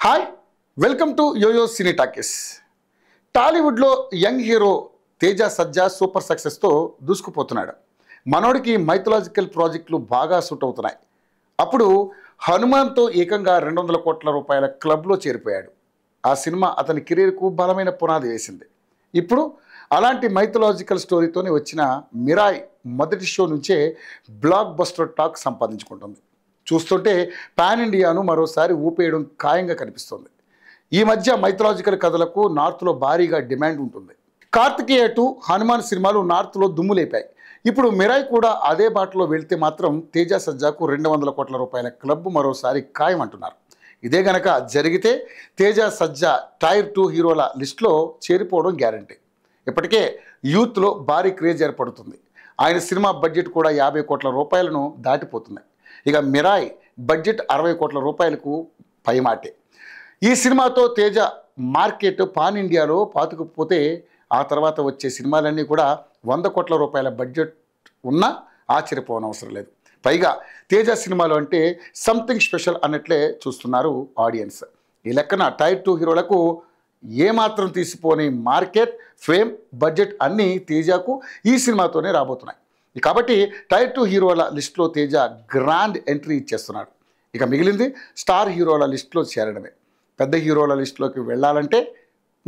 Hi welcome to YoYo cine talkies. టాలీవుడ్లో young hero Teja Sajja super సక్సెస్తో దూసుకుపోతున్నాడు. మనోడికి మైథలాజికల్ ప్రాజెక్టులు బాగా సూట్ అవుతున్నాయి. అప్పుడు హనుమాన్తో ఏకంగా 200 కోట్ల రూపాయల క్లబ్లో చేరిపోయాడు. ఆ సినిమా అతని కెరీర్కు బలమైన పునాది వేసింది. ఇప్పుడు అలాంటి మైథలాజికల్ స్టోరీతోనే వచ్చిన మిరాయ్ మొదటి షో నుంచే బ్లాక్ బస్టర్ టాక్ సంపాదించుకుంటుంది. చూస్తుంటే పాన్ ఇండియాను మరోసారి ఊపేయడం ఖాయంగా కనిపిస్తుంది. ఈ మధ్య మైథలాజికల్ కథలకు నార్త్లో భారీగా డిమాండ్ ఉంటుంది. కార్తికేయ 2, హనుమాన్ సినిమాలు నార్త్లో దుమ్ము లేపాయి. ఇప్పుడు మిరాయ్ కూడా అదే బాటలో వెళ్తే మాత్రం తేజ సజ్జాకు 200 కోట్ల రూపాయల క్లబ్ మరోసారి ఖాయం అంటున్నారు. ఇదే గనక జరిగితే తేజ సజ్జా టైర్ 2 హీరోల లిస్టులో చేరిపోవడం గ్యారంటీ. ఇప్పటికే యూత్లో భారీ క్రేజ్ ఏర్పడుతుంది. ఆయన సినిమా బడ్జెట్ కూడా 50 కోట్ల రూపాయలను దాటిపోతుంది. ఇక మిరాయ్ బడ్జెట్ 60 కోట్ల రూపాయలకు పైమాటే. ఈ సినిమాతో తేజ మార్కెట్ పాన్ ఇండియాలో పాతుకుపోతే ఆ తర్వాత వచ్చే సినిమాలన్నీ కూడా 100 కోట్ల రూపాయల బడ్జెట్ ఉన్నా ఆశ్చర్యపోనవసరం లేదు. పైగా తేజ సినిమాలు అంటే సంథింగ్ స్పెషల్ అన్నట్లే చూస్తున్నారు ఆడియన్స్. ఈ లెక్కన టైర్ 2 హీరోలకు ఏమాత్రం తీసిపోని మార్కెట్, ఫేమ్, బడ్జెట్ అన్నీ తేజకు ఈ సినిమాతోనే రాబోతున్నాయి. కాబట్టి టైర్ 2 హీరోల లిస్టులో తేజ గ్రాండ్ ఎంట్రీ ఇచ్చేస్తున్నాడు. ఇక మిగిలింది స్టార్ హీరోల లిస్టులో చేరడమే. పెద్ద హీరోల లిస్టులోకి వెళ్ళాలంటే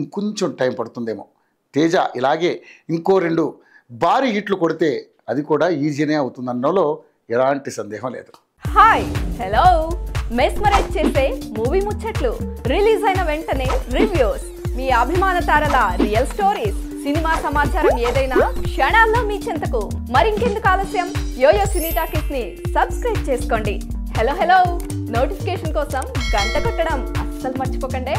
ఇంకొంచెం టైం పడుతుందేమో. తేజ ఇలాగే ఇంకో 2 భారీ హిట్లు కొడితే అది కూడా ఈజీనే అవుతుందన్నలో ఎలాంటి సందేహం లేదు. హాయ్ హలో మెస్మరైజ్ చేసే మూవీ ముచ్చట్లు, రిలీజ్ అయిన వెంటనే రివ్యూస్, మీ అభిమాన తారల రియల్ స్టోరీస్, సినిమా సమాచారం ఏదైనా క్షణాల్లో మీ చెంతకు. మరింకెందుకు ఆలస్యం, యోయో సినీ టాకీస్ ని సబ్స్క్రైబ్ చేసుకోండి. హలో నోటిఫికేషన్ కోసం గంట కొట్టడం అస్సలు మర్చిపోకండి.